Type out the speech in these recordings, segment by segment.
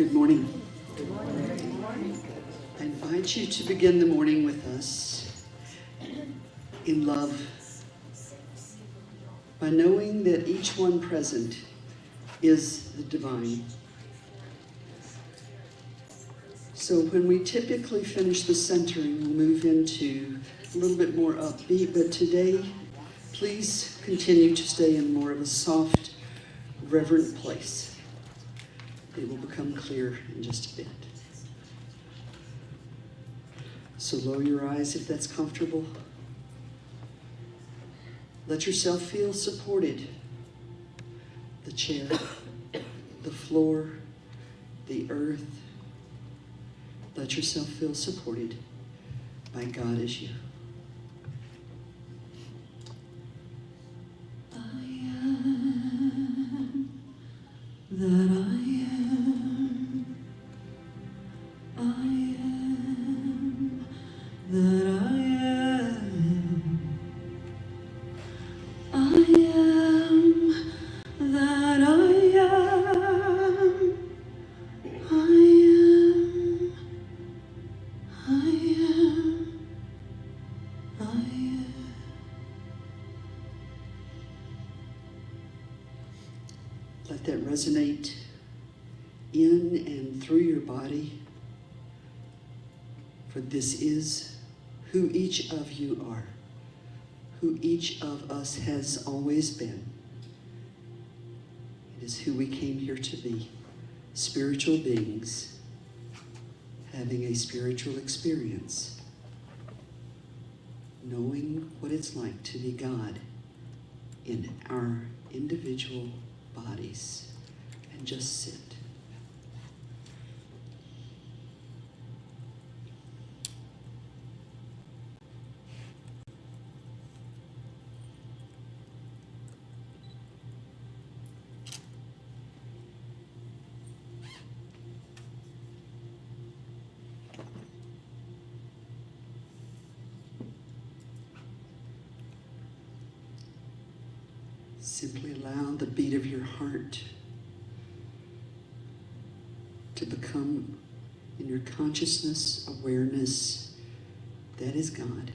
Good morning. Good morning. I invite you to begin the morning with us in love by knowing that each one present is the divine. So when we typically finish the centering, we'll move into a little bit more upbeat, but today, please continue to stay in more of a soft, reverent place. It will become clear in just a bit. So lower your eyes if that's comfortable. Let yourself feel supported. The chair, the floor, the earth. Let yourself feel supported by God as you. I am that I am. I am that I am. I am that I am. I am. I am. Let that resonate in and through your body, for this is who each of you are, who each of us has always been. It is who we came here to be, spiritual beings having a spiritual experience, knowing what it's like to be God in our individual bodies. And just sit. Simply allow the beat of your heart to become, in your consciousness, awareness, that is God.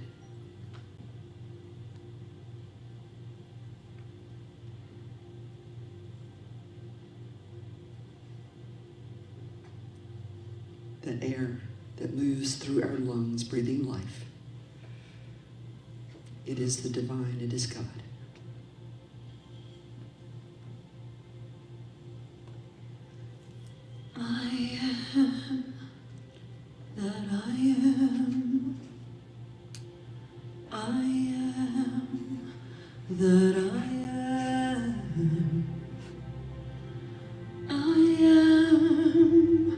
That air that moves through our lungs, breathing life. It is the divine, it is God. I am that I am. I am that I am. I am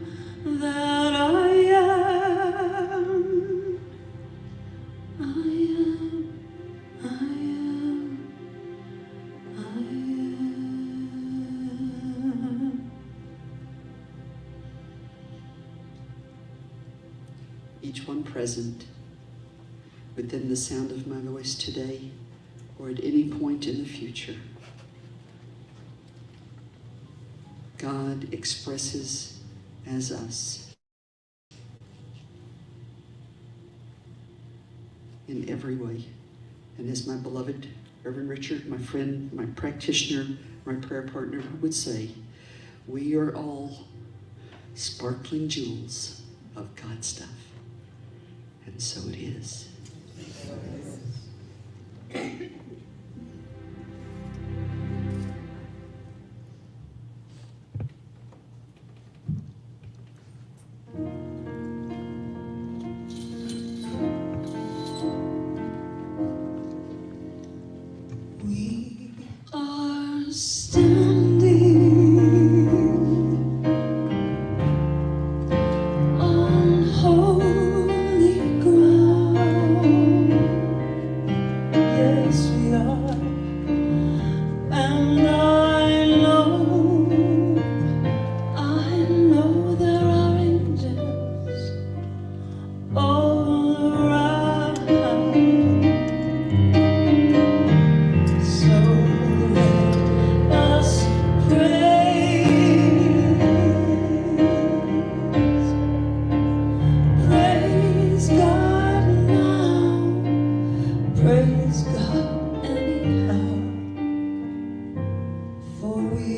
that I am. I am. I am. I am. Each one present within the sound of my voice today or at any point in the future. God expresses as us in every way. And as my beloved Reverend Richard, my friend, my practitioner, my prayer partner would say, we are all sparkling jewels of God's stuff. And so it is. We are standing on holy ground. Yes.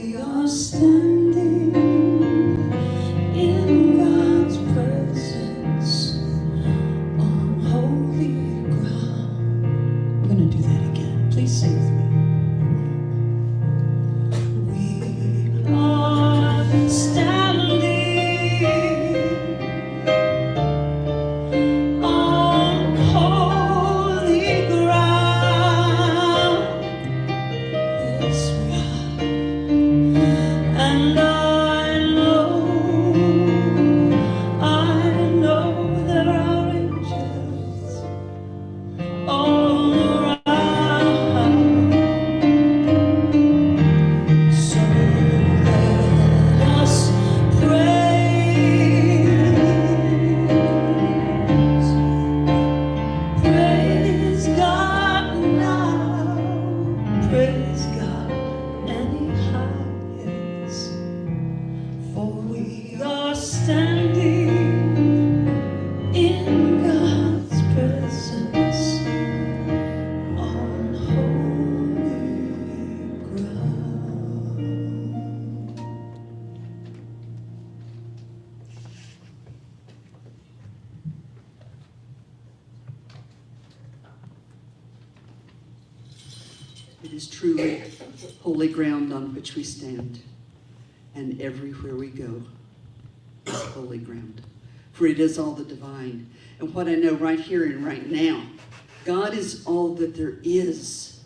we are standing in God's presence on holy ground. I'm going to do that again. Please sing with me. We are standing on holy ground. Yes, we are. And I know there are angels all around. So let us praise God now, praise God anyhow, yes. For we are standing in God's presence on holy ground. It is truly holy ground on which we stand, and everywhere we go is holy ground, for it is all the divine. And what I know right here and right now, God is all that there is.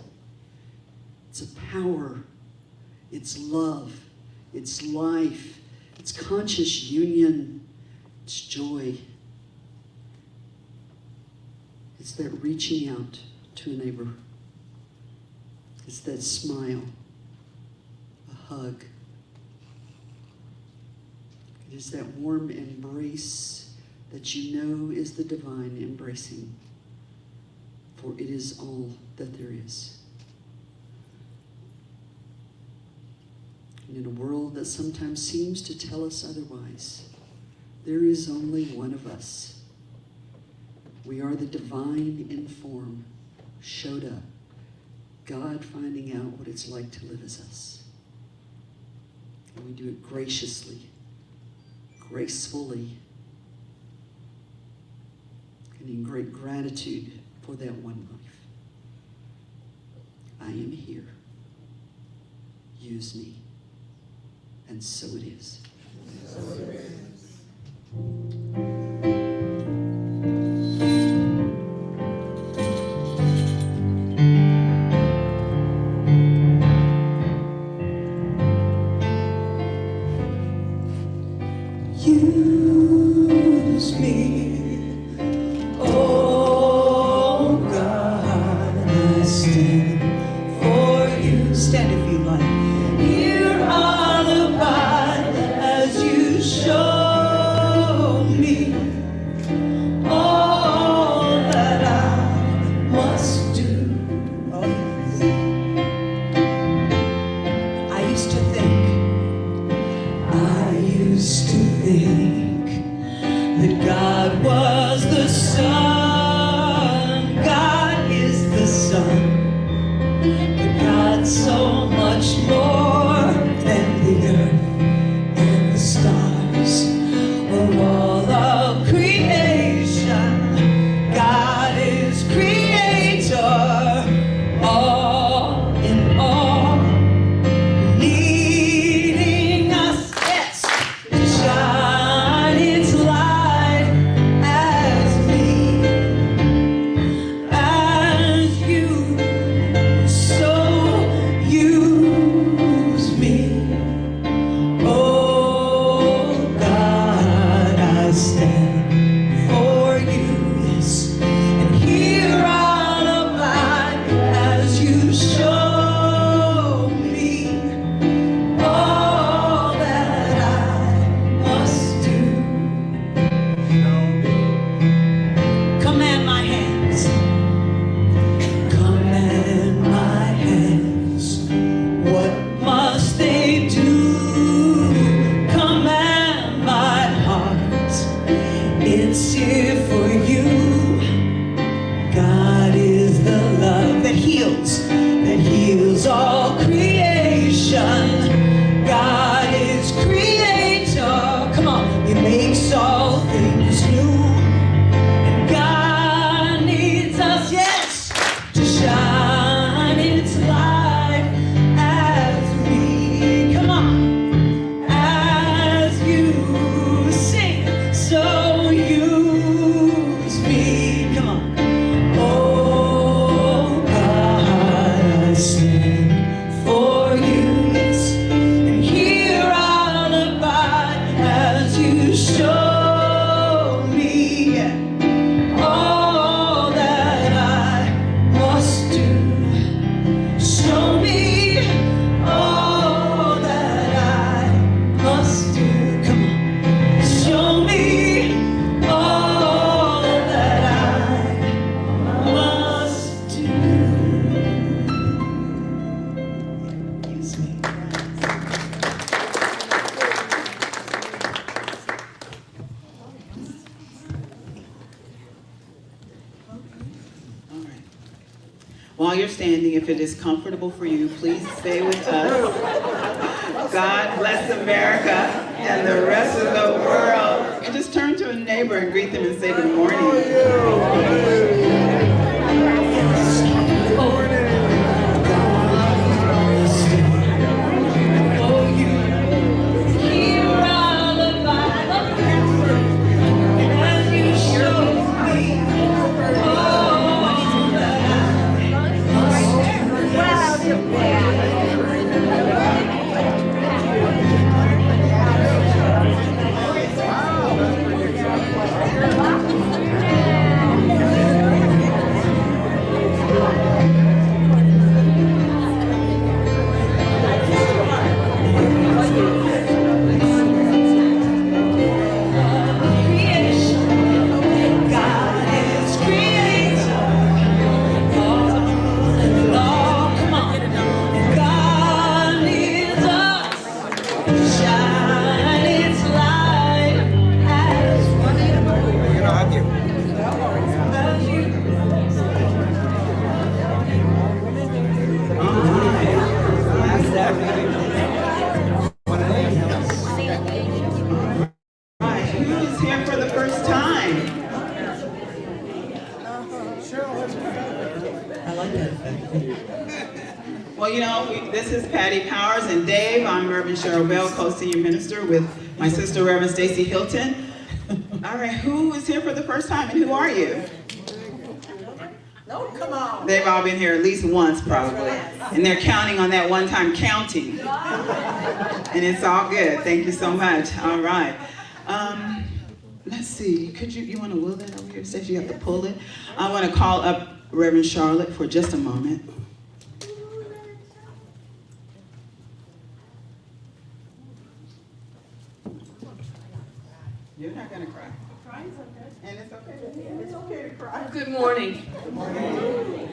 It's a power, it's love, it's life, it's conscious union, it's joy. It's that reaching out to a neighbor. It's that smile, a hug. It is that warm embrace that you know is the divine embracing, for it is all that there is. And in a world that sometimes seems to tell us otherwise, there is only one of us. We are the divine in form, showed up. God finding out what it's like to live as us. And we do it graciously, gracefully, and in great gratitude for that one life. I am here. Use me. And so it is. So it is. Use me, oh God, I stand for you. Stand if you like. Here are the path as you show me all that I must do. Oh yes. I used to think that God was the sun, God is the sun, but God's so much more than the earth and the stars or all of creation. God is creator, all in all, leading us, yes, to shine its light as While you're standing, if it is comfortable for you, please stay with us. God bless America and the rest of the world. And just turn to a neighbor and greet them and say good morning. Well, you know, this is Patty Powers and Dave. I'm Reverend Cheryl Bell, co-senior minister with my sister, Reverend Stacy Hilton. All right, who is here for the first time and who are you? No, come on. They've all been here at least once, probably. And they're counting on that one-time counting. And it's all good. Thank you so much. All right. Let's see. Could you want to wheel that over here? It says you have to pull it. I want to call up Reverend Charlotte for just a moment. You're not going to cry. Crying's okay. And it's okay. It's okay to cry. Good morning. Good morning.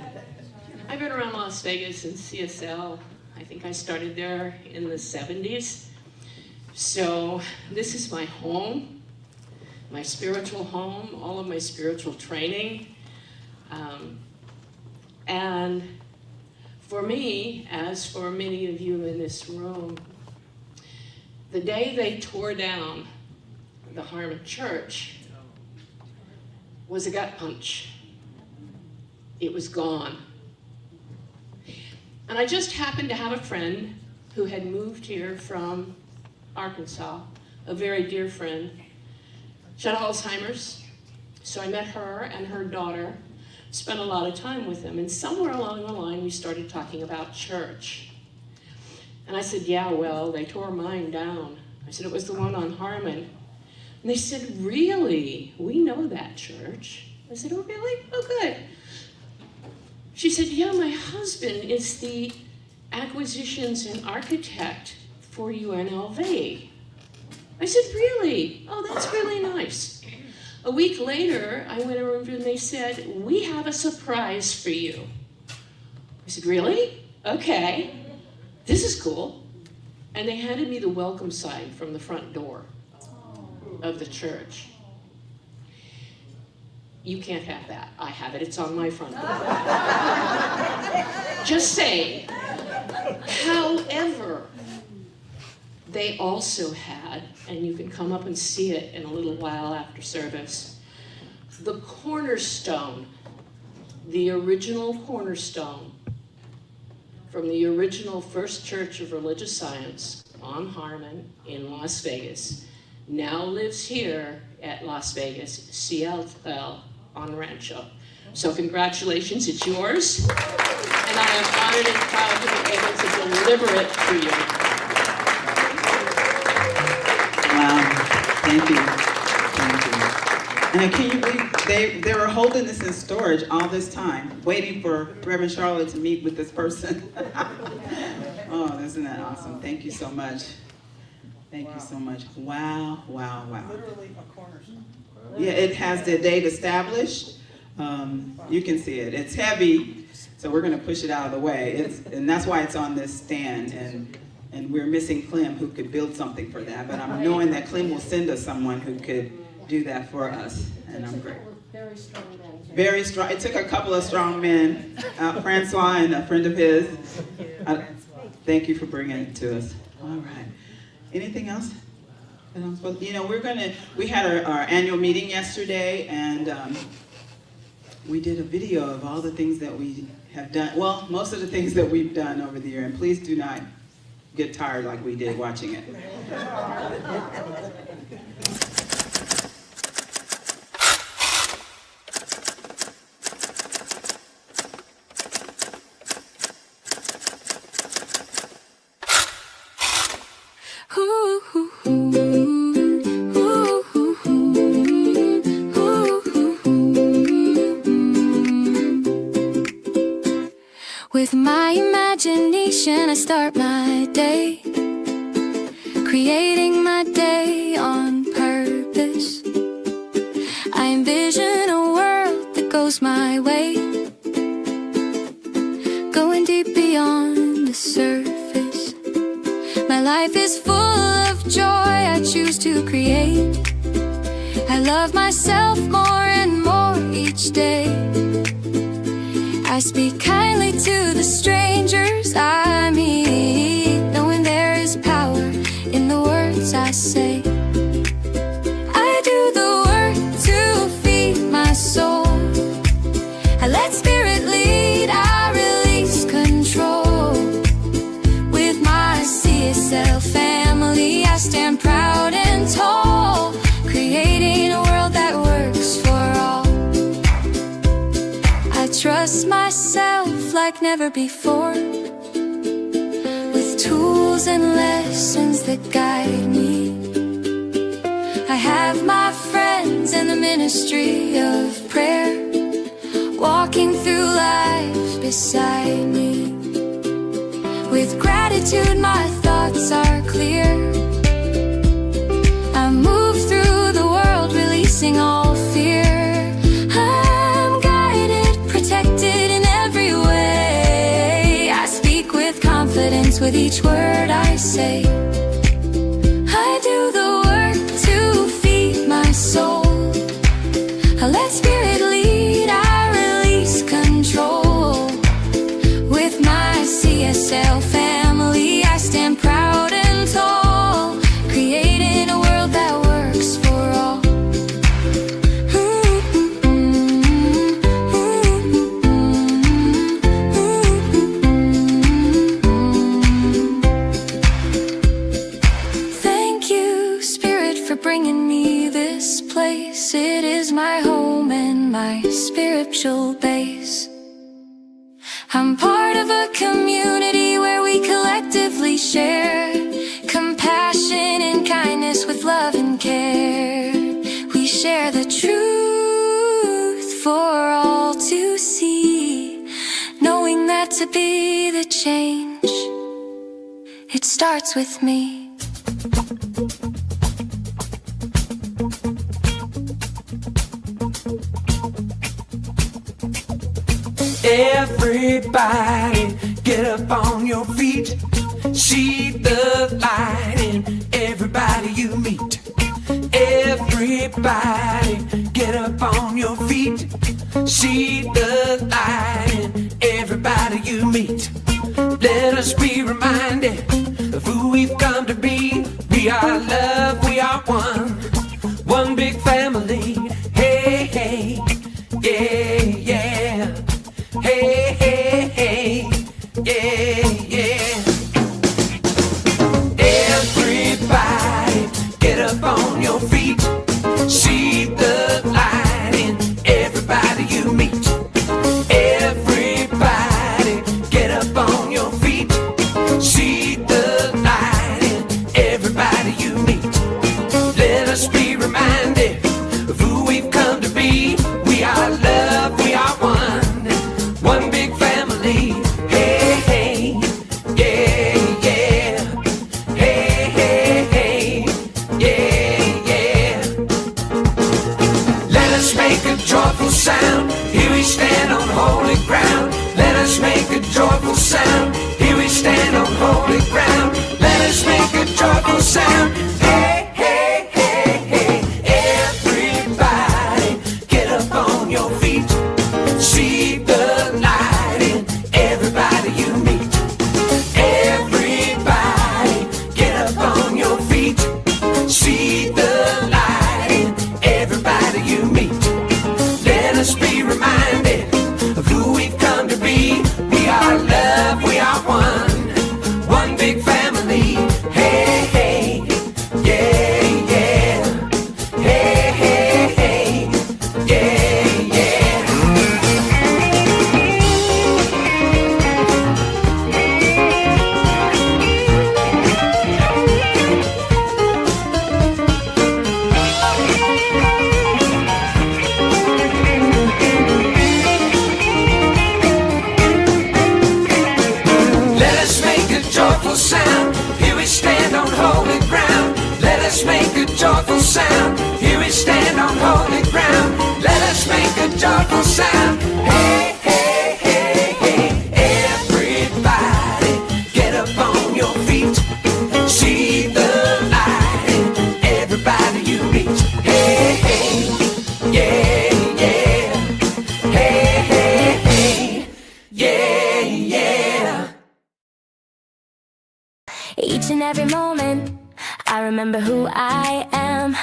I've been around Las Vegas and CSL. I think I started there in the 70s. So this is my home, my spiritual home, all of my spiritual training. And for me, as for many of you in this room, the day they tore down the Harmon Church was a gut punch. It was gone. And I just happened to have a friend who had moved here from Arkansas, a very dear friend. She had Alzheimer's, so I met her and her daughter, spent a lot of time with them, and somewhere along the line we started talking about church. And I said, yeah, well, they tore mine down. I said, it was the one on Harmon. And they said, really? We know that church. I said, oh, really? Oh, good. She said, yeah, my husband is the acquisitions and architect for UNLV. I said, really? Oh, that's really nice. A week later, I went over and they said, we have a surprise for you. I said, really? Okay. This is cool. And they handed me the welcome sign from the front door of the church. You can't have that. I have it. It's on my front door. Just saying. However, they also had, and you can come up and see it in a little while after service, the cornerstone, the original cornerstone from the original First Church of Religious Science on Harmon in Las Vegas, now lives here at Las Vegas CSL on Rancho. So congratulations, it's yours. And I am honored and proud to be able to deliver it to you. Wow, thank you. Thank you. And can you believe they were holding this in storage all this time, waiting for Reverend Charlotte to meet with this person. Oh, isn't that awesome? Thank you so much. Thank you so much. Wow, wow, wow. Literally a cornerstone. Yeah, it has the date established. You can see it. It's heavy, so we're going to push it out of the way. And that's why it's on this stand. And we're missing Clem, who could build something for that. But I'm knowing that Clem will send us someone who could do that for us. And I'm grateful. Very strong Very strong. It took a couple of strong men, Francois and a friend of his. Thank you for bringing it to us. All right. Anything else? You know, we had our annual meeting yesterday, and we did a video of all the things that we have done. Well, most of the things that we've done over the year, and please do not get tired like we did watching it. With my imagination, I start my day, creating my day on purpose. I envision a world that goes my way, going deep beyond the surface. My life is full of joy I choose to create. I love myself more and more each day. I speak kindly to the strangers I meet, knowing there is power in the words I say. I do the work to feed my soul. I let spirit lead, I release control. With my CSL family, I stand proud and tall, creating a world that works for all. I trust myself like never before, with tools and lessons that guide me. I have my friends in the ministry of prayer, walking through life beside me. With gratitude my thoughts are clear. I move through the world releasing all fear. I'm guided, protected in every way. I speak with confidence with each word I say. I do the work to feed my soul. I let spirit lead, I release control. With my CSL family, I stand proud and tall, creating a world that works for all. Thank you, Spirit, for bringing me this place. It is my home and my spiritual base. I'm part of a community where we collectively share compassion and kindness with love and care. We share the truth for all to see, knowing that to be the change, it starts with me. Everybody get up on your feet. See the light in everybody you meet. Everybody get up on your feet. See the light in everybody you meet. Let us be reminded of who we've come to be. We are love, we are one, one big family. Hey, hey, yeah, yeah. Hey, hey, hey, yeah, yeah. Everybody get up on your feet. See the light in everybody you meet. Everybody get up on your feet. See the light in everybody you meet. Let us be reminded of who we've come to be. We are love, we are one, one big family. Hey, hey, yeah, yeah. Hey, hey, hey, yeah, yeah. Let us make a joyful sound. Here we stand on holy ground. Let us make a joyful sound. Here we stand on holy ground. Let us make a joyful sound. Hey, hey, hey, hey. Everybody get up on your feet. us make a joyful sound. Here we stand on holy ground. Let us make a joyful sound. Hey, hey, hey, hey, everybody, get up on your feet. See the light in everybody you meet. Hey, hey, yeah, yeah. Hey, hey, hey, yeah, yeah. Each and every moment, I remember who I am.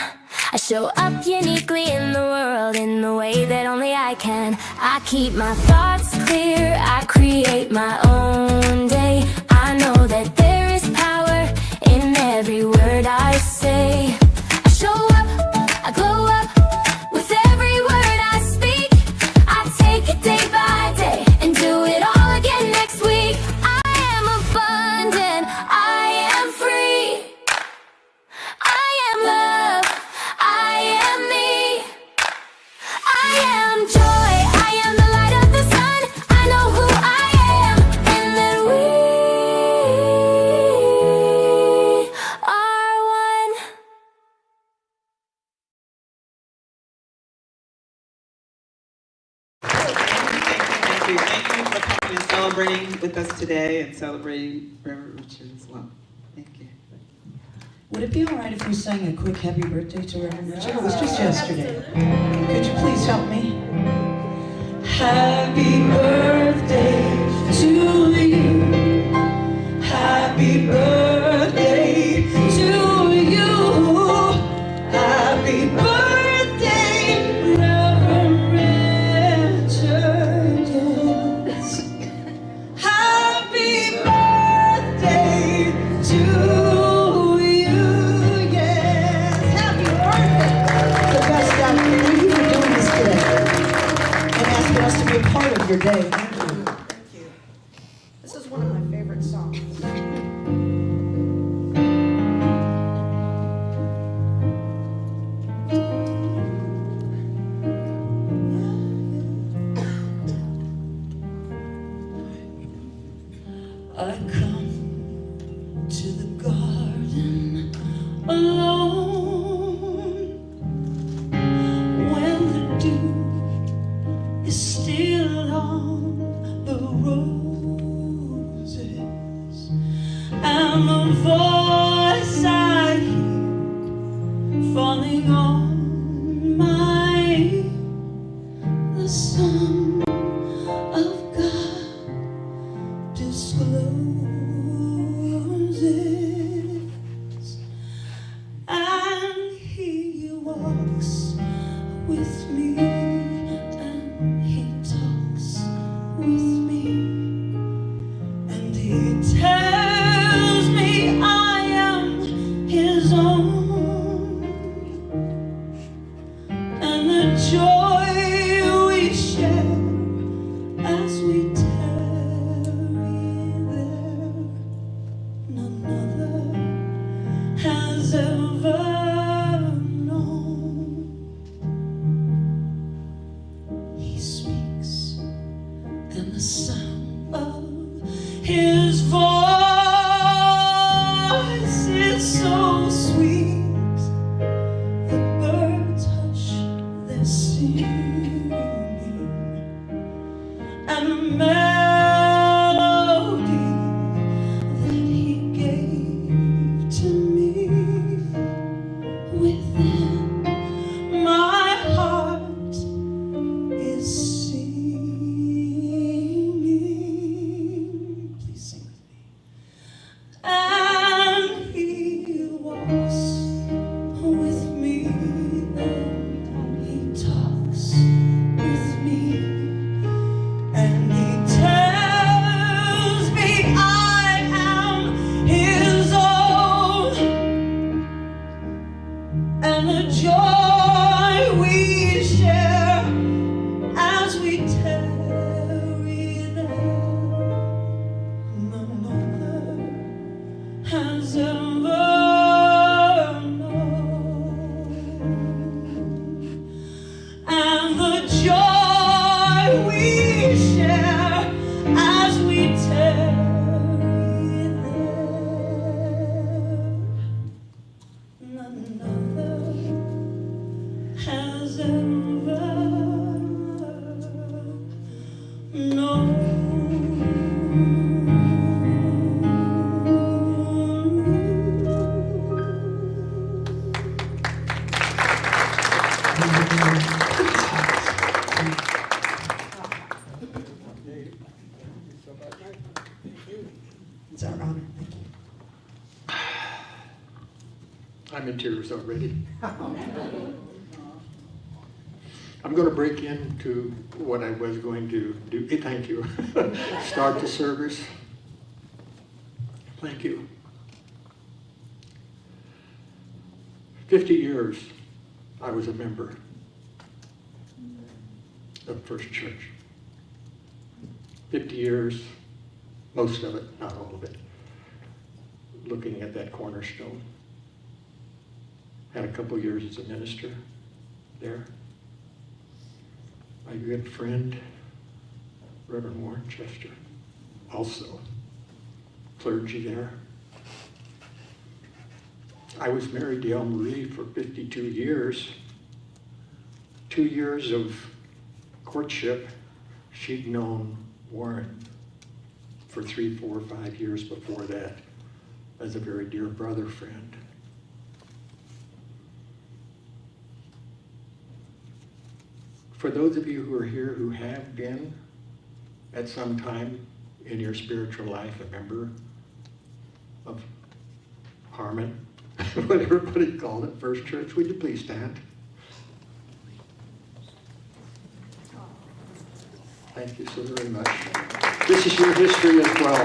I show up uniquely in the world in the way that only I can. I keep my thoughts clear, I create my own day. I know that there is power in every word I say. I show up, I glow up with every word I speak. I take it day by day and do it all again next week. I am abundant, I am free. I am love, I am me. I am joy, I am the light of the sun. I know who I am, and that we are one. Thank you. Thank you for coming and celebrating with us today and celebrating Reverend Richard as well. Thank you. Would it be all right if we sang a quick happy birthday to Reverend Richard? It was just yesterday. Could you please help me? Happy birthday to you. Happy birthday to you. Happy birthday, Reverend Richard. Yes. Happy birthday to you. Us to be a part of your day. Thank you. Thank you. This is one of my favorite songs. I come to the garden alone when the dew is still on the roses, and the voice I hear falling on my ear, the Son of God discloses, I'm in tears already. I'm going to break into what I was going to do. Thank you. Start the service. Thank you. 50 years I was a member of First Church. 50 years, most of it, not all of it, looking at that cornerstone. Had a couple years as a minister there. My good friend, Reverend Warren Chester, also clergy there. I was married to Marie for 52 years. 2 years of courtship. She'd known Warren for 3, 4, 5 years before that as a very dear brother friend. For those of you who are here who have been at some time in your spiritual life a member of Harmon, what everybody called it, First Church, would you please stand? Thank you so very much. This is your history as well.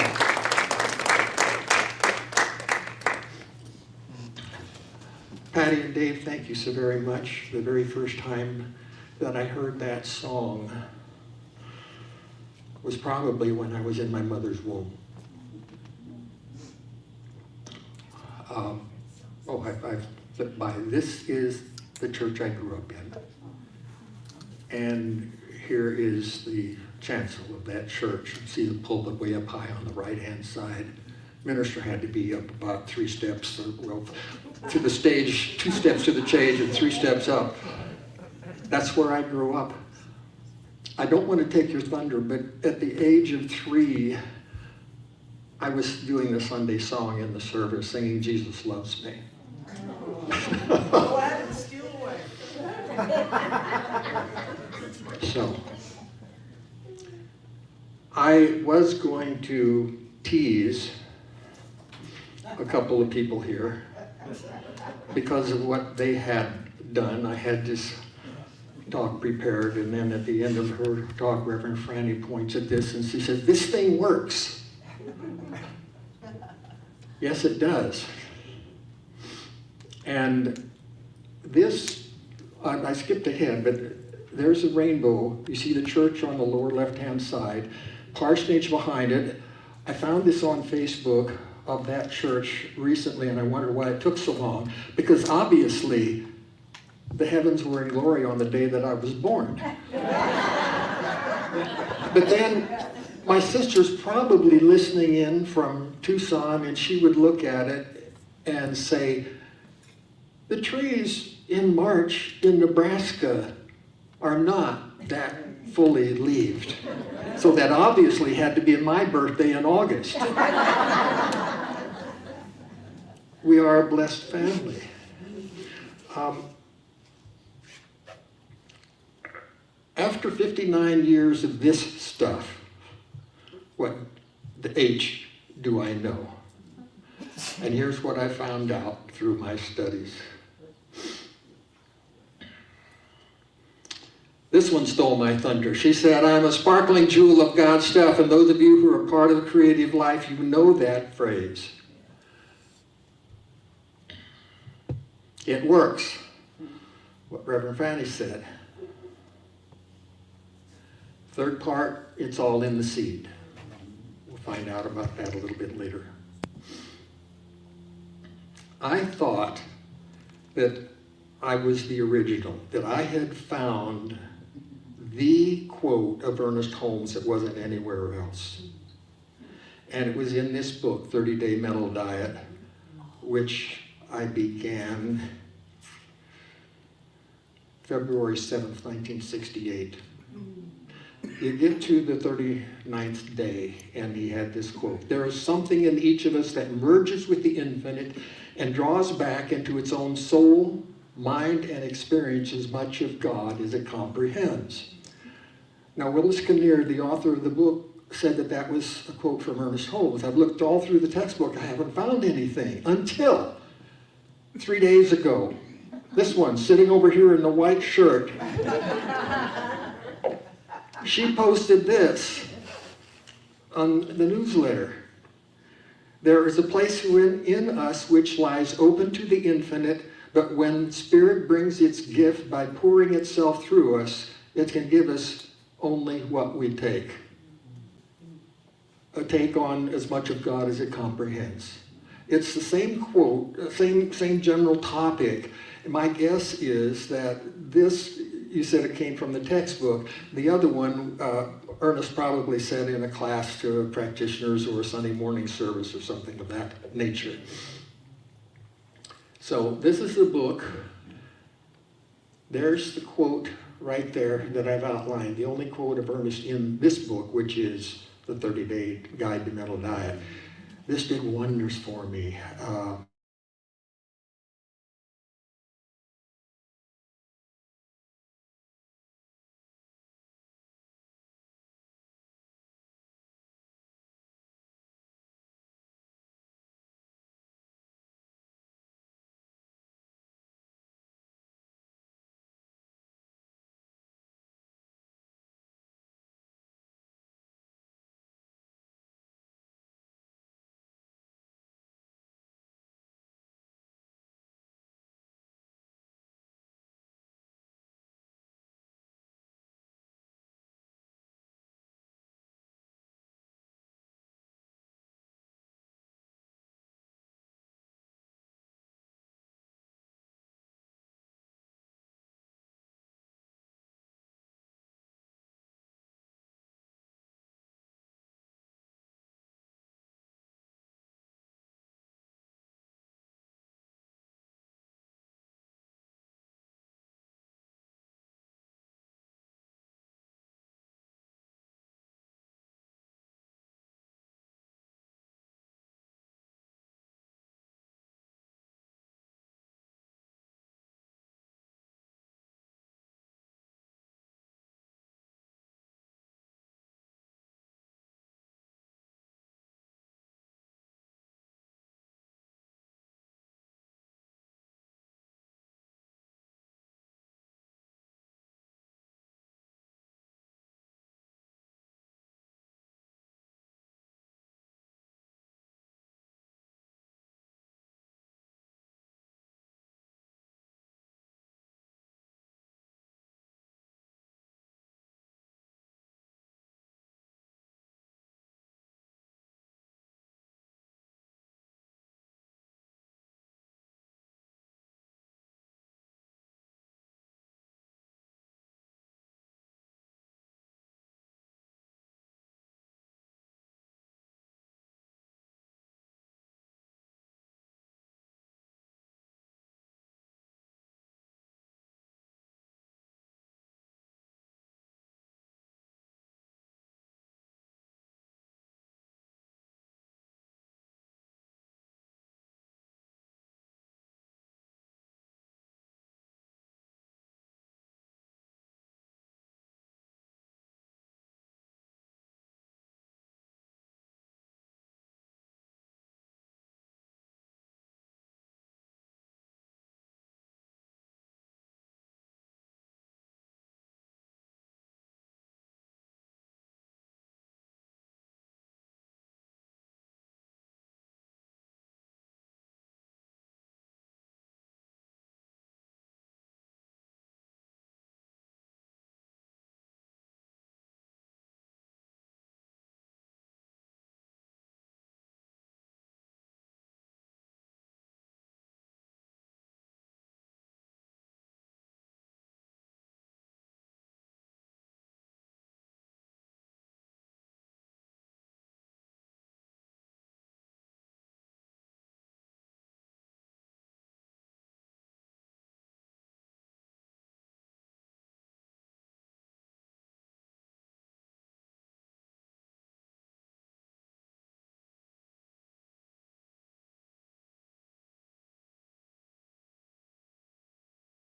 Patty and Dave, thank you so very much. The very first time that I heard that song was probably when I was in my mother's womb. I've flipped by. This is the church I grew up in. And here is the chancel of that church. You see the pulpit way up high on the right-hand side. Minister had to be up about 3 steps, well, to the stage, 2 steps to the stage and 3 steps up. That's where I grew up. I don't want to take your thunder, but at the age of 3, I was doing the Sunday song in the service, singing Jesus Loves Me. Go ahead and steal away. So, I was going to tease a couple of people here because of what they had done. I had this talk prepared, and then at the end of her talk, Reverend Franny points at this and she says, "This thing works." Yes, it does. And this, I skipped ahead, but there's a rainbow. You see the church on the lower left-hand side, parsonage behind it. I found this on Facebook of that church recently, and I wondered why it took so long, because obviously the heavens were in glory on the day that I was born. But then my sister's probably listening in from Tucson, and she would look at it and say, "The trees in March in Nebraska are not that fully leaved." So that obviously had to be my birthday in August. We are a blessed family. After 59 years of this stuff, what the H do I know? And here's what I found out through my studies. This one stole my thunder. She said, "I'm a sparkling jewel of God's stuff," and those of you who are part of creative life, you know that phrase. It works. What Reverend Fanny said. Third part, it's all in the seed. We'll find out about that a little bit later. I thought that I was the original, that I had found the quote of Ernest Holmes that wasn't anywhere else. And it was in this book, 30-Day Mental Diet, which I began February 7th, 1968. You get to the 39th day, and he had this quote: "There is something in each of us that merges with the infinite and draws back into its own soul, mind, and experiences much of God as it comprehends." Now, Willis Kinnear, the author of the book, said that that was a quote from Ernest Holmes. I've looked all through the textbook. I haven't found anything until 3 days ago. This one, sitting over here in the white shirt. She posted this on the newsletter. There is a place in us which lies open to the infinite, but when Spirit brings its gift by pouring itself through us, it can give us only what we take. A take on as much of God as it comprehends. It's the same quote, same general topic. My guess is that this, you said it came from the textbook. The other one, Ernest probably said in a class to practitioners or a Sunday morning service or something of that nature. So this is the book. There's the quote right there that I've outlined, the only quote of Ernest in this book, which is the 30-Day Guide to Mental Diet. This did wonders for me.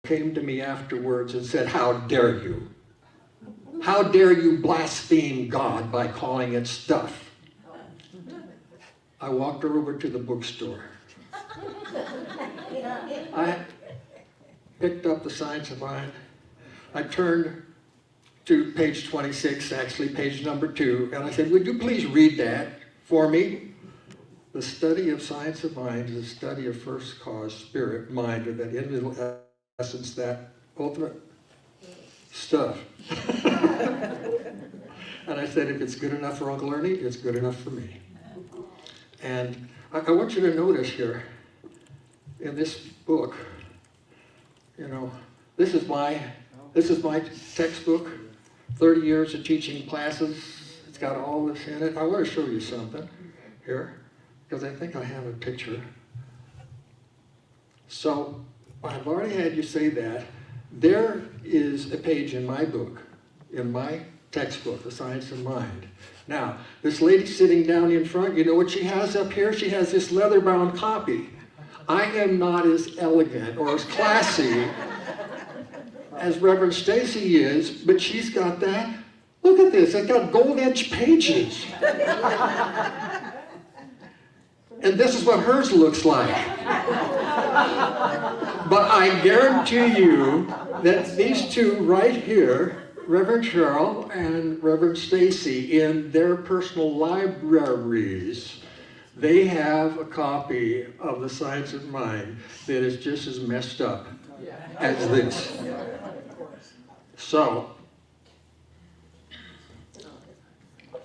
Came to me afterwards and said, "How dare you? How dare you blaspheme God by calling it stuff?" I walked her over to the bookstore. I picked up the Science of Mind. I turned to page 26, actually page number 2, and I said, would you please read that for me? The study of science of mind is a study of first cause, spirit, mind, or that individual essence, that ultimate stuff. And I said, if it's good enough for Uncle Ernie, it's good enough for me. And I want you to notice here, in this book, you know, this is my textbook, 30 years of teaching classes. It's got all this in it. I want to show you something here, because I think I have a picture. So I've already had you say that. There is a page in my book, in my textbook, The Science of Mind. Now, this lady sitting down in front, you know what she has up here? She has this leather-bound copy. I am not as elegant or as classy as Reverend Stacy is, but she's got that. Look at this, it's got gold-edged pages. And this is what hers looks like. But I guarantee you that these two right here, Reverend Cheryl and Reverend Stacy, in their personal libraries, they have a copy of The Science of Mind that is just as messed up as this. So,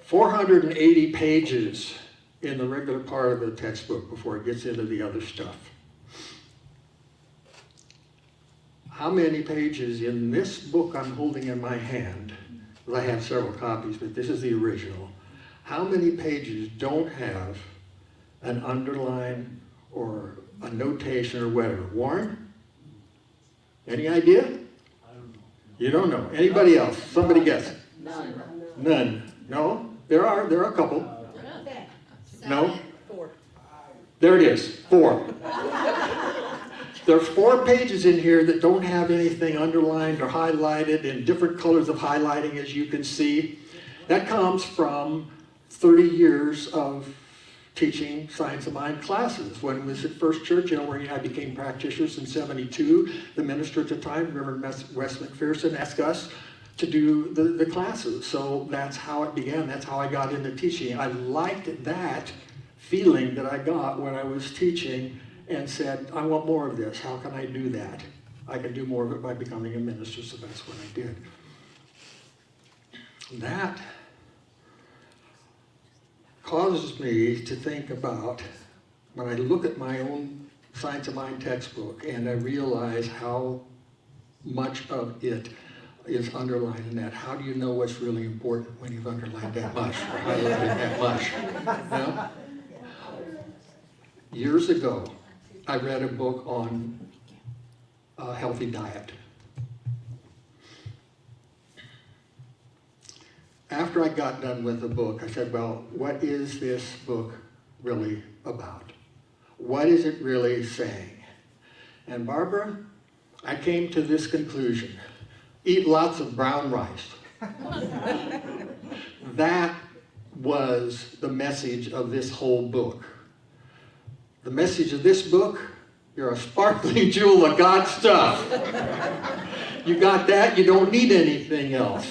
480 pages in the regular part of the textbook before it gets into the other stuff. How many pages in this book I'm holding in my hand, well, I have several copies, but this is the original. How many pages don't have an underline or a notation or whatever? Warren? Any idea? I don't know. You don't know. Anybody else? Somebody guess. None. None. No? There are a couple. No? 4. There it is. 4. There are 4 pages in here that don't have anything underlined or highlighted in different colors of highlighting, as you can see. That comes from 30 years of teaching Science of Mind classes. When I was at First Church, you know, where I became practitioners in '72, the minister at the time, Reverend Wes McPherson, asked us to do the classes. So that's how it began. That's how I got into teaching. I liked that feeling that I got when I was teaching and said, I want more of this. How can I do that? I can do more of it by becoming a minister, so that's what I did. That causes me to think about, when I look at my own Science of Mind textbook and I realize how much of it is underlined in that. How do you know what's really important when you've underlined that much or highlighted that much? You know? Years ago, I read a book on a healthy diet. After I got done with the book, I said, well, what is this book really about? What is it really saying? And Barbara, I came to this conclusion. Eat lots of brown rice. That was the message of this whole book. The message of this book, you're a sparkling jewel of God's stuff. You got that, you don't need anything else.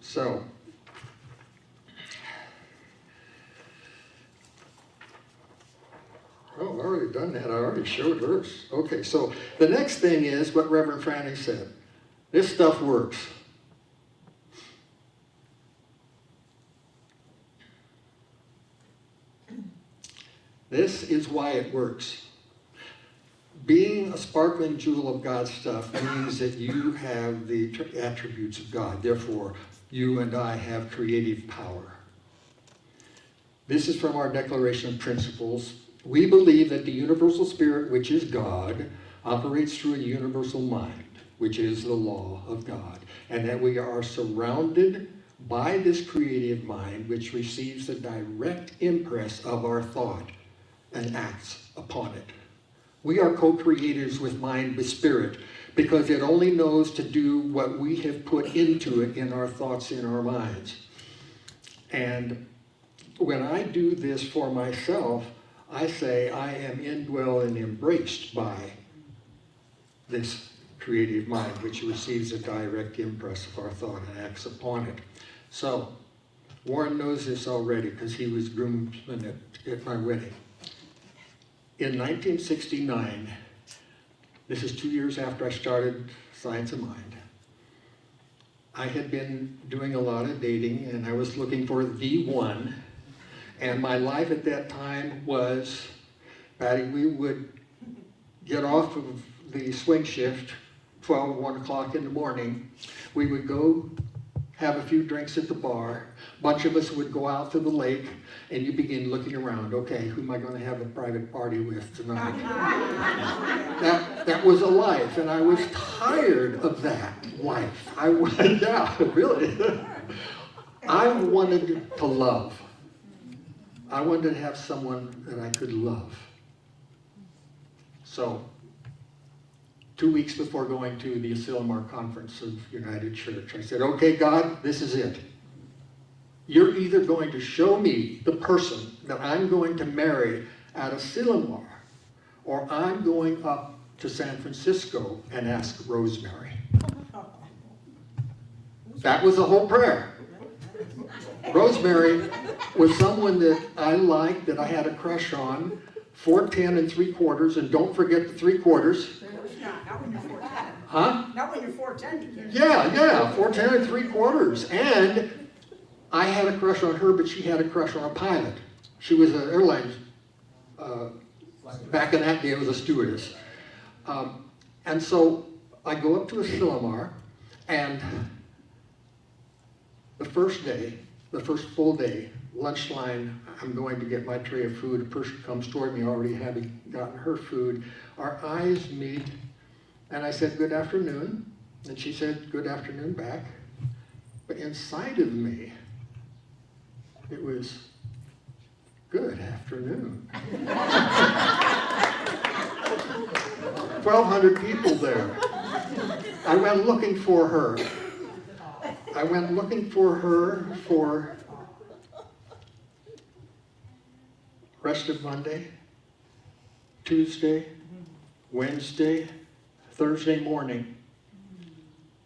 So, oh, I've already done that. I already showed hers. Okay, so the next thing is what Reverend Franny said. This stuff works. This is why it works. Being a sparkling jewel of God's stuff means that you have the attributes of God. Therefore, you and I have creative power. This is from our Declaration of Principles. We believe that the universal spirit, which is God, operates through a universal mind, which is the law of God, and that we are surrounded by this creative mind, which receives the direct impress of our thought and acts upon it. We are co-creators with mind, with spirit, because it only knows to do what we have put into it in our thoughts, in our minds. And when I do this for myself, I say I am indwelled and embraced by this creative mind, which receives a direct impress of our thought and acts upon it. So, Warren knows this already because he was groomsman at my wedding. In 1969, this is 2 years after I started Science of Mind, I had been doing a lot of dating and I was looking for the one. And my life at that time was, Patty, we would get off of the swing shift, 1 o'clock in the morning. We would go have a few drinks at the bar. A bunch of us would go out to the lake, and you begin looking around. Okay, who am I going to have a private party with tonight? That was a life, and I was tired of that life. Yeah, really. I wanted to love. I wanted to have someone that I could love. So, 2 weeks before going to the Asilomar Conference of United Church, I said, okay, God, this is it. You're either going to show me the person that I'm going to marry at Asilomar, or I'm going up to San Francisco and ask Rosemary. That was the whole prayer. Rosemary was someone that I liked, that I had a crush on, 4'10 3/4, and don't forget the 3/4. Not when you're 4'10. Huh? Not when you're 4'10, you can't. Yeah, 4'10 3/4. And I had a crush on her, but she had a crush on a pilot. She was an airline, back in that day, it was a stewardess. And so I go up to Asilomar, and the first day, the first full day, lunch line, I'm going to get my tray of food. A person comes toward me already having gotten her food. Our eyes meet, and I said, good afternoon. And she said, good afternoon back. But inside of me, it was, good afternoon. 1,200 people there. I went looking for her. I went looking for her for rest of Monday, Tuesday, Wednesday, Thursday morning.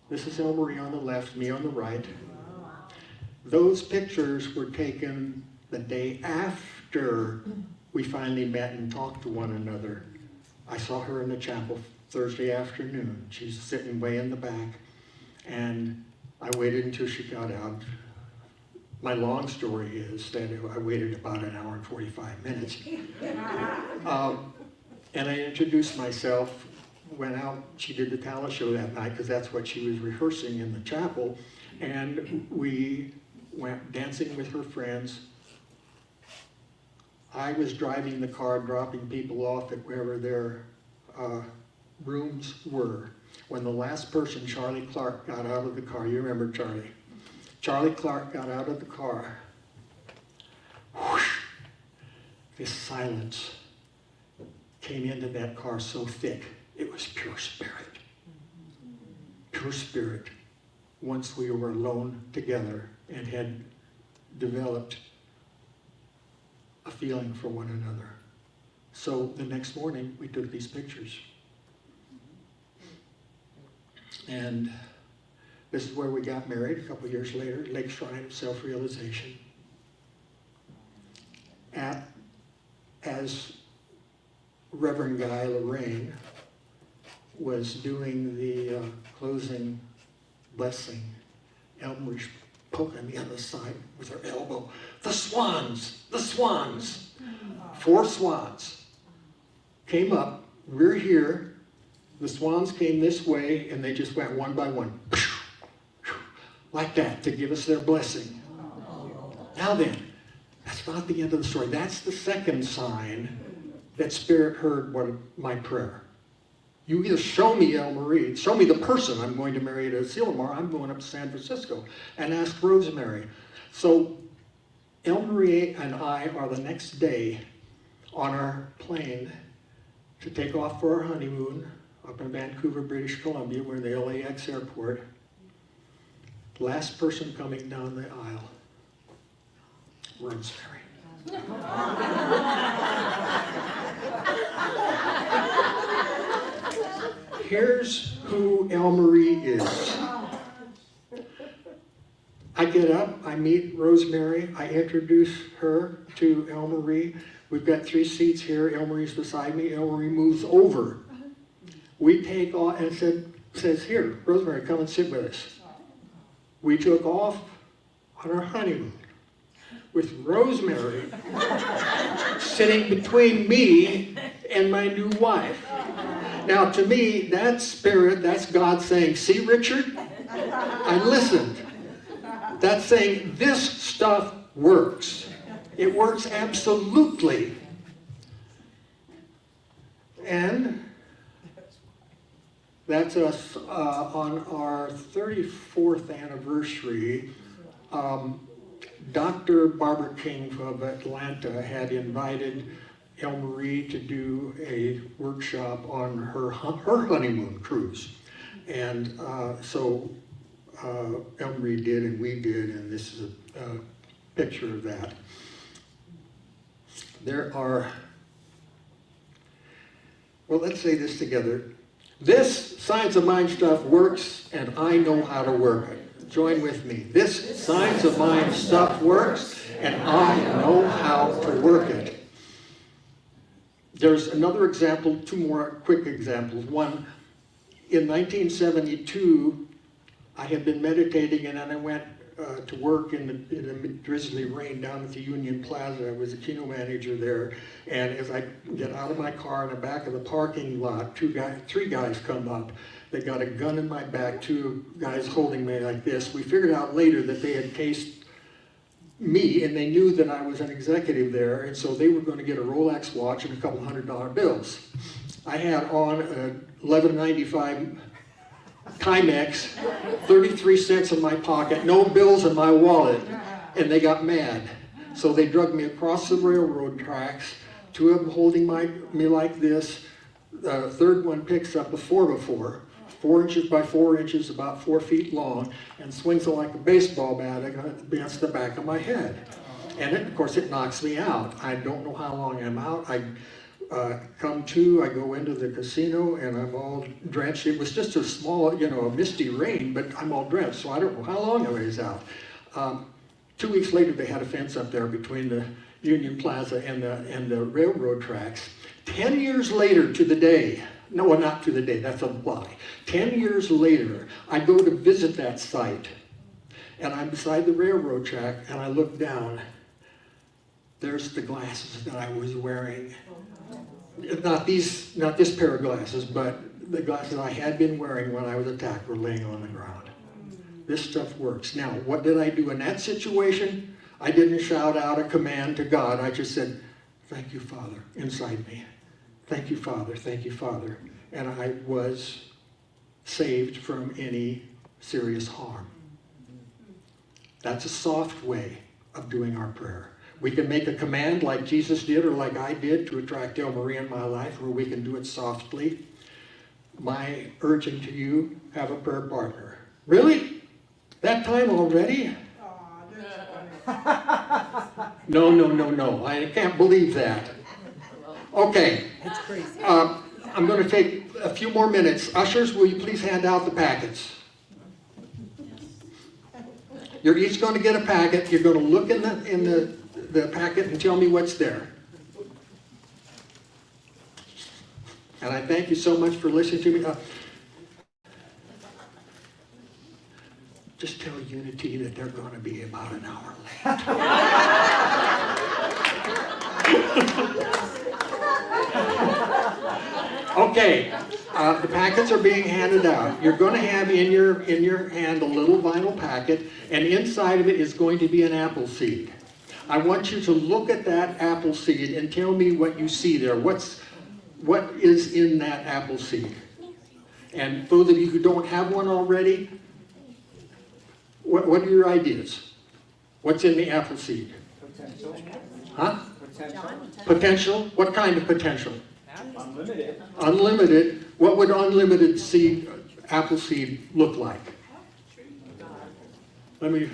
This is El Marie on the left, me on the right. Those pictures were taken the day after we finally met and talked to one another. I saw her in the chapel Thursday afternoon. She's sitting way in the back, and I waited until she got out. My long story is that I waited about an hour and 45 minutes. And I introduced myself, went out, she did the talent show that night because that's what she was rehearsing in the chapel, and we went dancing with her friends. I was driving the car, dropping people off at wherever their rooms were. When the last person, Charlie Clark, got out of the car, you remember Charlie? Charlie Clark got out of the car. Whoosh, this silence came into that car so thick. It was pure spirit. Pure spirit. Once we were alone together and had developed a feeling for one another. So the next morning, we took these pictures. And this is where we got married a couple years later, Lake Shrine of Self-Realization. As Reverend Guy Lorraine was doing the closing blessing, Elmer's poking me on the side with her elbow. The swans, the swans. 4 swans came up, we're here, the swans came this way, and they just went one by one, like that, to give us their blessing. Now then, that's not the end of the story. That's the second sign that Spirit heard my prayer. You either show me El Marie, show me the person I'm going to marry at Asilomar, I'm going up to San Francisco, and ask Rosemary. So El Marie and I are the next day on our plane to take off for our honeymoon up in Vancouver, British Columbia. We're in the LAX airport. Last person coming down the aisle, Rosemary. here's who Elmarie is. I get up, I meet Rosemary, I introduce her to Elmarie. We've got 3 seats here, Elmarie's beside me, Elmarie moves over. We take off and says, here, Rosemary, come and sit with us. We took off on our honeymoon with Rosemary sitting between me and my new wife. Now to me, that's spirit, that's God saying, see Richard? I listened. That's saying this stuff works. It works absolutely. And that's us on our 34th anniversary. Dr. Barbara King of Atlanta had invited Elmarie to do a workshop on her honeymoon cruise. And so Elmarie did and we did, and this is a picture of that. There are, well, let's say this together. This science of mind stuff works, and I know how to work it. Join with me. This science of mind stuff works, and I know how to work it. There's another example, 2 more quick examples. One, in 1972, I had been meditating, and then I went to work in the drizzly rain down at the Union Plaza. I was a keynote manager there, and as I get out of my car in the back of the parking lot, 3 guys come up. They got a gun in my back, 2 guys holding me like this. We figured out later that they had cased me, and they knew that I was an executive there, and so they were going to get a Rolex watch and a couple $100 bills. I had on a $11.95 Timex, 33 cents in my pocket, no bills in my wallet, and they got mad. So they dragged me across the railroad tracks, 2 of them holding me like this. The third one picks up a 4x4, 4 inches by 4 inches, about 4 feet long, and swings it like a baseball bat against the back of my head. And of course it knocks me out. I don't know how long I'm out. I come to, I go into the casino, and I'm all drenched. It was just a small, a misty rain, but I'm all drenched, so I don't know how long I was out. 2 weeks later, they had a fence up there between the Union Plaza and the railroad tracks. 10 years later to the day, no, well, not to the day, that's a lie. 10 years later, I go to visit that site, and I'm beside the railroad track, and I look down. There's the glasses that I was wearing. Not this pair of glasses, but the glasses I had been wearing when I was attacked were laying on the ground. This stuff works. Now, what did I do in that situation? I didn't shout out a command to God. I just said, thank you, Father, inside me. Thank you, Father, thank you, Father. And I was saved from any serious harm. That's a soft way of doing our prayer. We can make a command like Jesus did or like I did to attract Elmarie in my life, or we can do it softly. My urging to you, have a prayer partner. Really? That time already? No. I can't believe that. Okay. I'm going to take a few more minutes. Ushers, will you please hand out the packets? You're each going to get a packet. You're going to look in the packet and tell me what's there. And I thank you so much for listening to me. Just tell Unity that they're going to be about an hour late. Okay, the packets are being handed out. You're going to have in your hand a little vinyl packet, and inside of it is going to be an apple seed. I want you to look at that apple seed and tell me what you see there. What is in that apple seed? And those of you who don't have one already, what are your ideas? What's in the apple seed? Potential. Huh? Potential. Potential? What kind of potential? Unlimited. Unlimited. What would unlimited seed, apple seed look like? Let me...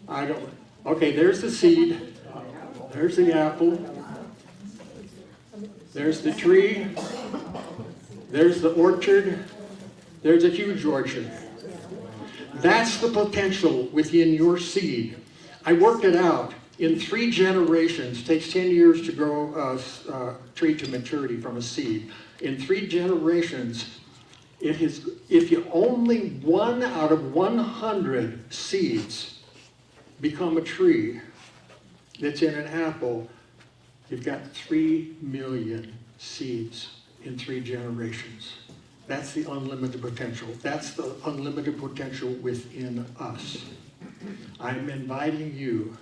I don't... Okay, there's the seed. There's the apple. There's the tree. There's the orchard. There's a huge orchard. That's the potential within your seed. I worked it out. In 3 generations, it takes 10 years to grow a tree to maturity from a seed. In 3 generations, if you only 1 out of 100 seeds become a tree that's in an apple, you've got 3 million seeds in 3 generations. That's the unlimited potential. That's the unlimited potential within us. I'm inviting you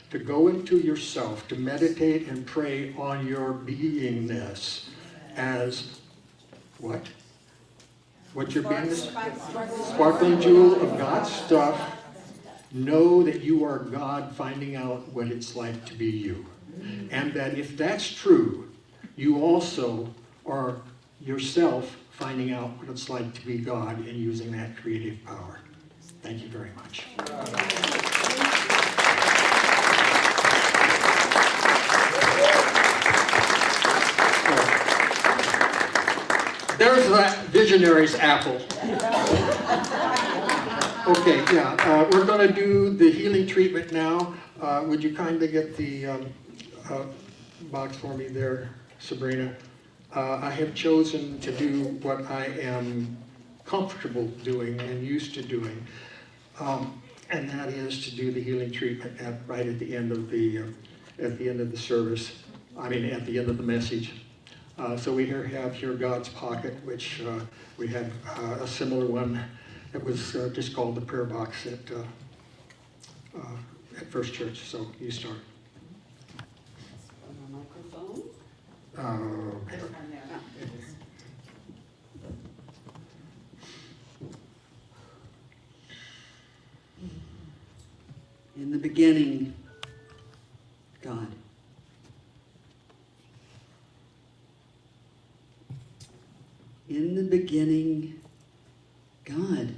to go into yourself, to meditate and pray on your beingness as what? What's your beingness? Sparkling jewel of God's stuff. Know that you are God finding out what it's like to be you. And that if that's true, you also are yourself finding out what it's like to be God and using that creative power. Thank you very much. There's that visionary's apple. Okay, yeah, we're going to do the healing treatment now. Would you kindly get the box for me there, Sabrina? I have chosen to do what I am comfortable doing and used to doing, and that is to do the healing treatment right at the end of the service. I mean, at the end of the message. So we have here God's Pocket, which we had a similar one that was just called the prayer box at First Church. So you start. Okay. In the beginning, God. In the beginning, God.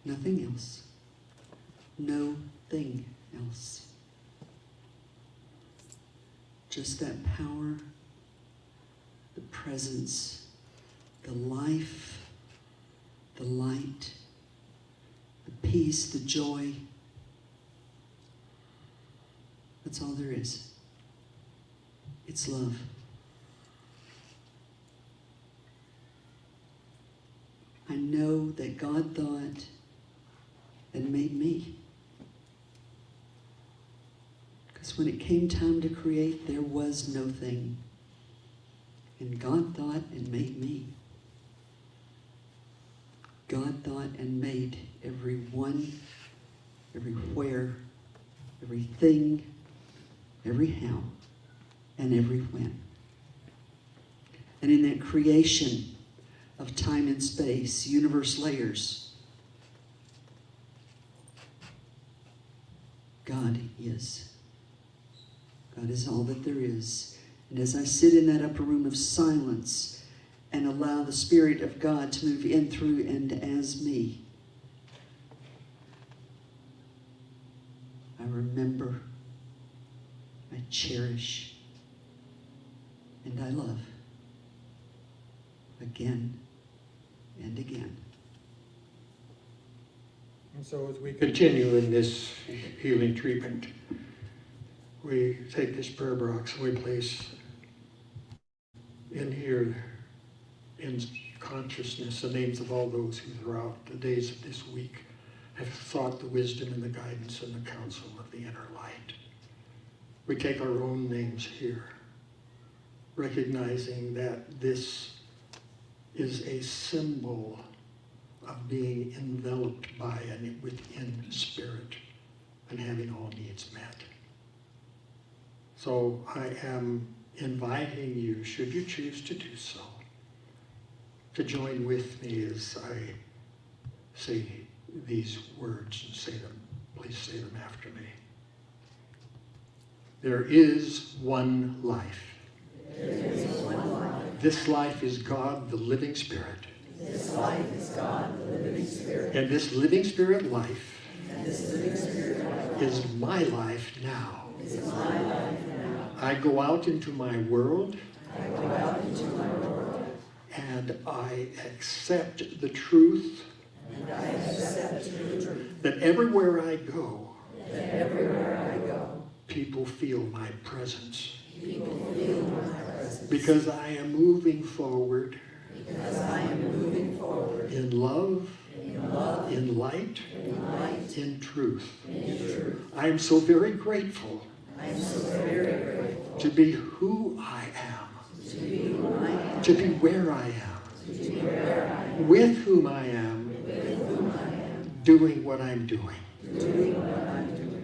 Nothing else. No thing else. Just that power, the presence, the life, the light, the peace, the joy. That's all there is. It's love. I know that God thought and made me. Because when it came time to create, there was no thing. And God thought and made me. God thought and made everyone, everywhere, everything, every how, and every when. And in that creation of time and space, universe layers, God is. God is all that there is. And as I sit in that upper room of silence and allow the Spirit of God to move in, through, and as me, I remember, I cherish, and I love again and again. And so as we continue in this healing treatment, we take this prayer box and we place in here, in consciousness, the names of all those who throughout the days of this week have sought the wisdom and the guidance and the counsel of the inner light. We take our own names here, recognizing that this is a symbol of being enveloped by and within spirit and having all needs met. So I am inviting you, should you choose to do so, to join with me as I say these words and say them. Please say them after me. There is one life. There is one life. This life is God, the living Spirit. This life is God, the living Spirit. And this living Spirit life And this living Spirit life is my life now. I go out into my world. And I accept the truth that everywhere I go, people feel my presence. Because I am moving forward in love, in light, in truth. I am so very grateful to be who I am, to be where I am, with whom I am, doing what I'm doing.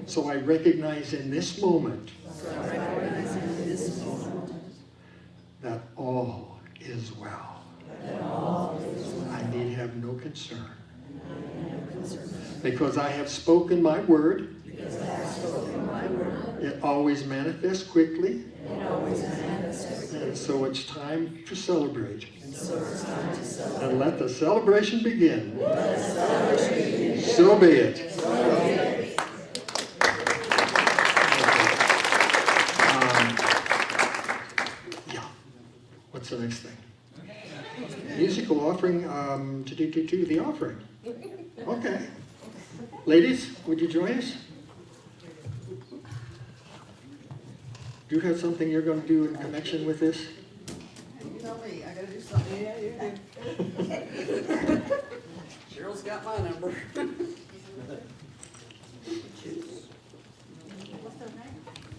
So I recognize in this moment that all is well. I need have no concern. Because I have spoken my word. It always manifests quickly. And so it's time to celebrate. And let the celebration begin. So be it. Yeah. What's the next thing? Musical offering, to the offering. Okay. Ladies, would you join us? Do you have something you're going to do in connection with this? You tell me, I gotta do something. Yeah, you do. Cheryl's got my number.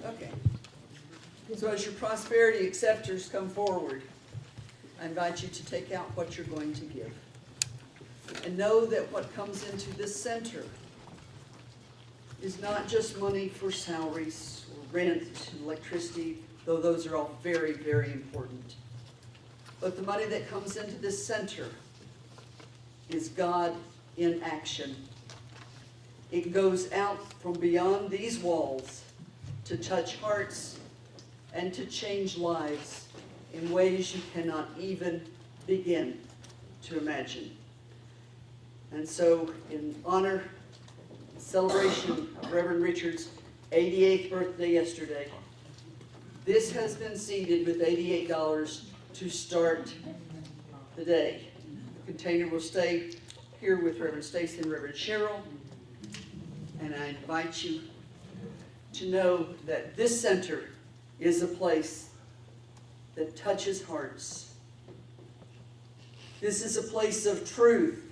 Okay. So as your prosperity acceptors come forward, I invite you to take out what you're going to give. And know that what comes into this center is not just money for salaries or rent, electricity, though those are all very, very important. But the money that comes into this center is God in action. It goes out from beyond these walls to touch hearts and to change lives in ways you cannot even begin to imagine. And so, in honor, celebration of Reverend Richard's 88th birthday yesterday, this has been seeded with $88 to start the day. The container will stay here with Reverend Stacy and Reverend Cheryl. And I invite you to know that this center is a place that touches hearts. This is a place of truth.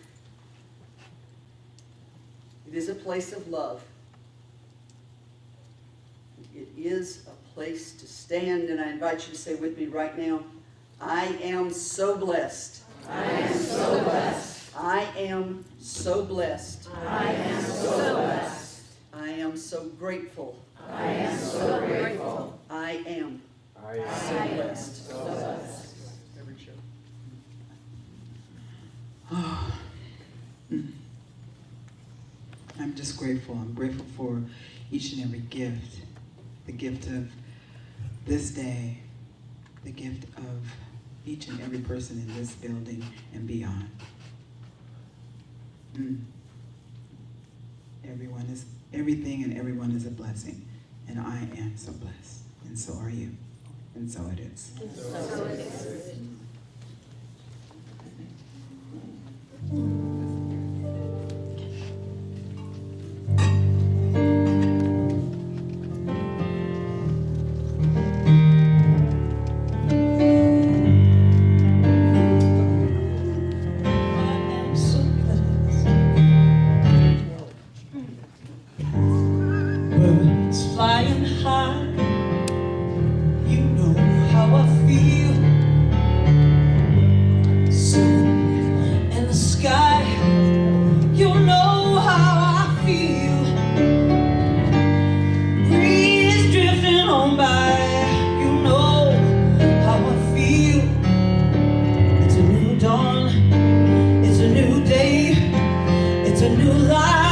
It is a place of love. It is a place to stand, and I invite you to say with me right now, I am so blessed. I am so blessed. I am so blessed. I am so blessed. I am so grateful. I am so grateful. I am so blessed. So blessed. Every show. I'm just grateful. I'm grateful for each and every gift. The gift of this day, the gift of each and every person in this building and beyond. Everything and everyone is a blessing. And I am so blessed. And so are you. And so it is. So it is. Birds flying high, you know how I feel. Sun in the sky, you know how I feel. Breeze drifting on by, you know how I feel. It's a new dawn, it's a new day, it's a new life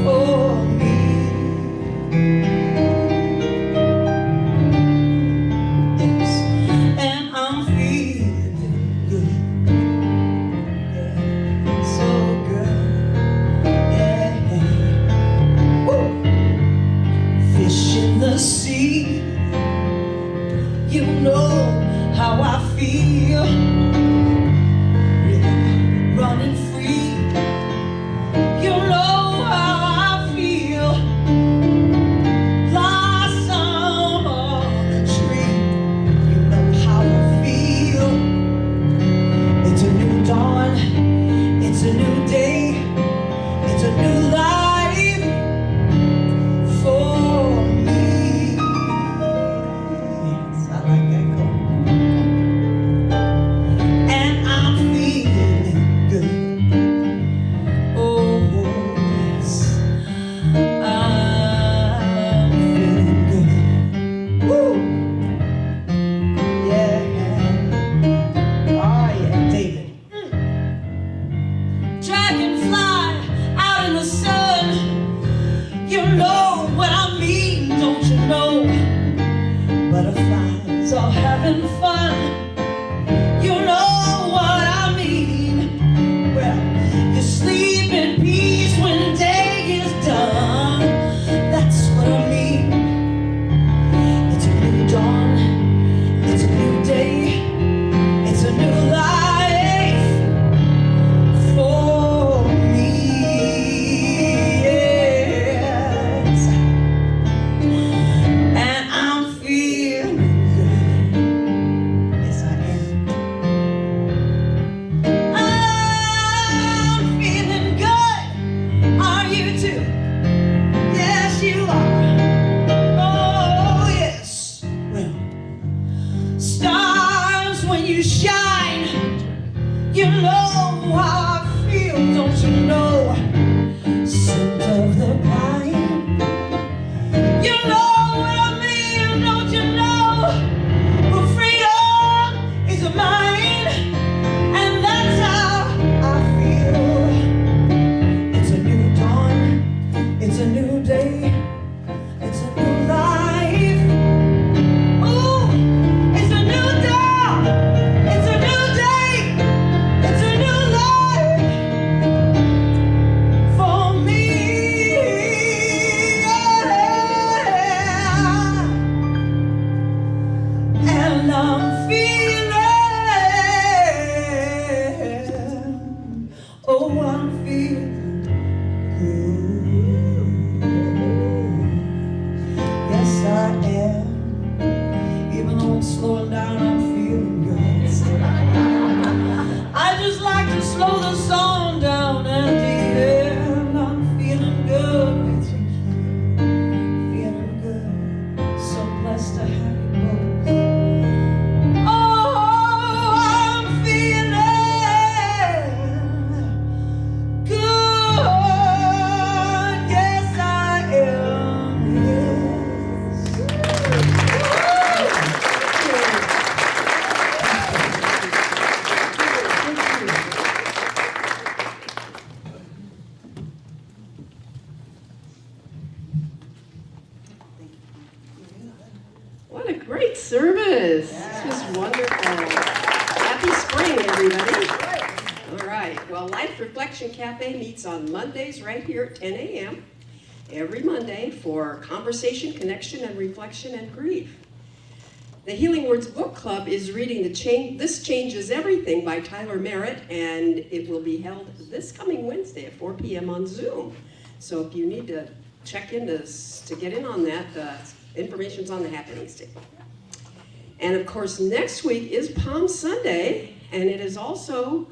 for me. feel running free. You know how I feel, blossom on the tree. You know how I feel. It's a new dawn, it's a new day, it's a new life for me. Yes, I like that call. And I'm feeling good. Oh, yes, I'm feeling good. Woo! Yeah. Oh, yeah, David. Dragonfly out in the sun. You know what I mean, don't you know? Butterflies are having fun. You know what I mean. Well, you sleep in peace when day is done. That's what I mean. It's a new dawn, it's a new day, it's a new life for me. Yes. And I'm feeling good. Yes, I am. I'm feeling good. Are you too? Yes, you are. Oh, yes. Well, stars when you shine, you know how I feel, don't you know? Scent of the pine, you know what I mean, don't you know? Well, freedom is mine, and that's how I feel. It's a new dawn, it's a new day, it's a new life. Ooh, it's a new dawn, it's a new day, it's a new life for me. Yeah. And I'm feeling, oh, I'm feeling good. Yes, I am. Even though I'm slowing down, I'm feeling good. I just like to slow the song down at the end. I'm feeling good with you here. Feeling good. So blessed to have you both. Oh, I'm feeling good. Yes, I am. What a great service. This was wonderful. Happy spring, everybody. All right. Well, Life Reflection Cafe meets on Mondays right here at 10 a.m. every Monday for conversation, connection, and reflection and grief. The Healing Words Book Club is reading This Changes Everything by Tyler Merritt, and it will be held this coming Wednesday at 4 p.m. on Zoom. So if you need to check in to get in on that, information's on the happenings table. And of course, next week is Palm Sunday, and it is also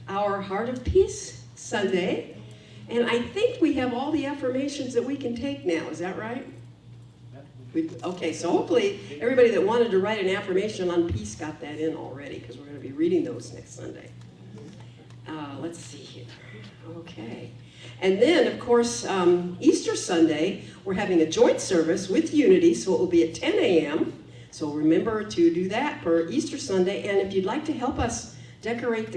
our Heart of Peace Sunday. And I think we have all the affirmations that we can take now. Is that right? Okay, so hopefully everybody that wanted to write an affirmation on peace got that in already, because we're going to be reading those next Sunday. Let's see here. Okay. And then, of course, Easter Sunday, we're having a joint service with Unity, so it will be at 10 a.m. So remember to do that for Easter Sunday. And if you'd like to help us decorate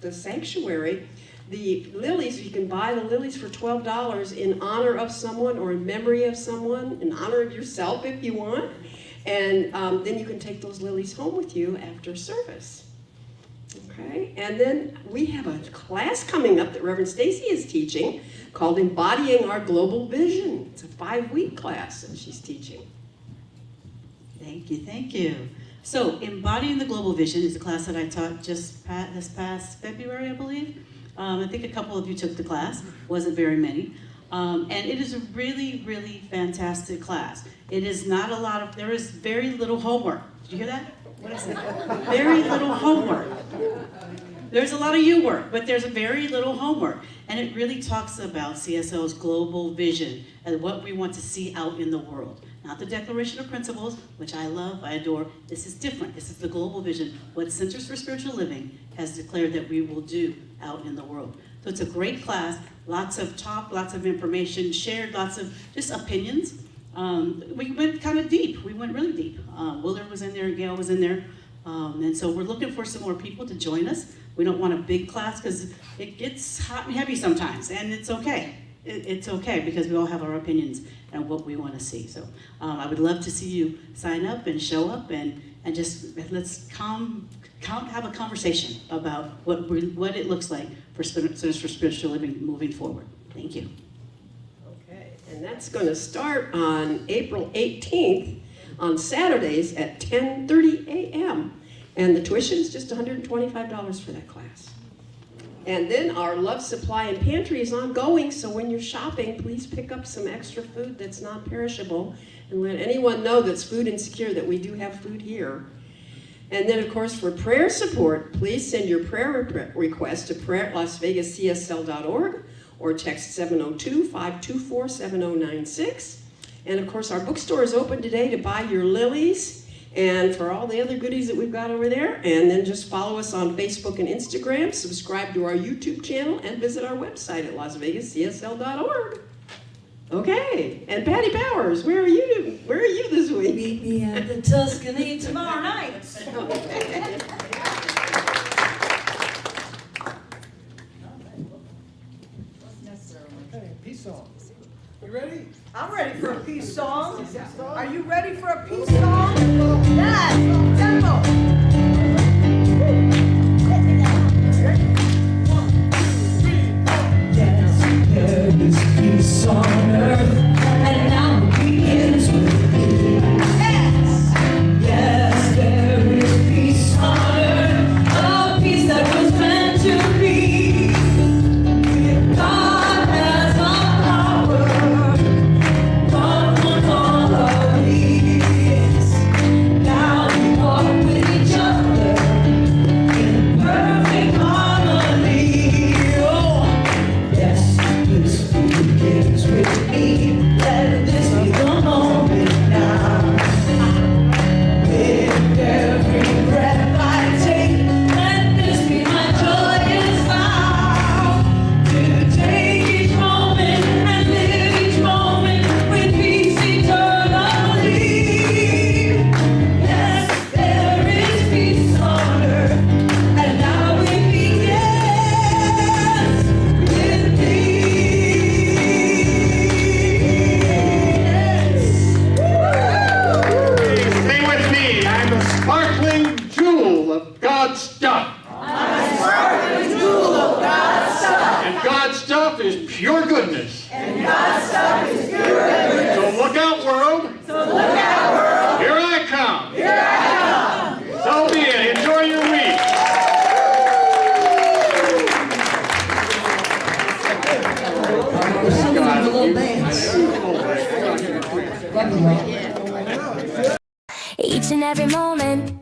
the sanctuary, the lilies, you can buy the lilies for $12 in honor of someone or in memory of someone, in honor of yourself if you want. And then you can take those lilies home with you after service. Okay, and then we have a class coming up that Reverend Stacy is teaching called Embodying Our Global Vision. It's a 5-week class that she's teaching. Thank you, thank you. So, Embodying the Global Vision is a class that I taught just this past February, I believe. I think a couple of you took the class, wasn't very many. And it is a really, really fantastic class. It is not a lot of, there is very little homework. Did you hear that? What I said? Very little homework. There's a lot of you work, but there's a very little homework. And it really talks about CSL's global vision and what we want to see out in the world. Not the Declaration of Principles, which I love, I adore. This is different. This is the global vision, what Centers for Spiritual Living has declared that we will do out in the world. So it's a great class, lots of talk, lots of information shared, lots of just opinions. We went kind of deep. We went really deep. Willard was in there, Gail was in there. And so we're looking for some more people to join us. We don't want a big class because it gets hot and heavy sometimes, and it's okay. It's okay because we all have our opinions and what we want to see. So I would love to see you sign up and show up and just let's have a conversation about what it looks like for Centers for Spiritual Living moving forward. Thank you. Okay, and that's going to start on April 18th on Saturdays at 10:30 a.m. And the tuition is just $125 for that class. And then our Love Supply and Pantry is ongoing, so when you're shopping, please pick up some extra food that's non-perishable and let anyone know that's food insecure that we do have food here. And then, of course, for prayer support, please send your prayer request to prayer@lasvegascsl.org or text 702-524-7096. And, of course, our bookstore is open today to buy your lilies and for all the other goodies that we've got over there. And then just follow us on Facebook and Instagram, subscribe to our YouTube channel, and visit our website at lasvegascsl.org. Okay, and Patty Powers, where are you this week? Meet me at the Tuscany tomorrow night. Okay, peace song. You ready? I'm ready for a peace song. Are you ready for a peace song? Yes, tempo. Yes, there is peace on earth, and now it begins with me. Yes, yes, there is peace on earth, a peace that was meant to be. If God has all power, God wants all our needs. Now we walk with each other in perfect harmony. Oh, yes, this begins with me. Let this be the moment now. With every breath I take, let this be my joyous vow. To take each moment and live each moment with peace eternally. Yes, there is peace on earth, and now it begins with me. Sing with me. I'm a sparkling jewel of God's stuff. And God's stuff is pure goodness. So look out, world. Here I come. So be it. Enjoy your week. Each and every moment,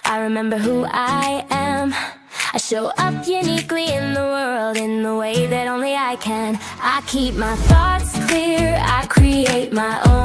I remember who I am. I show up uniquely in the world in the way that only I can. I keep my thoughts clear, I create my own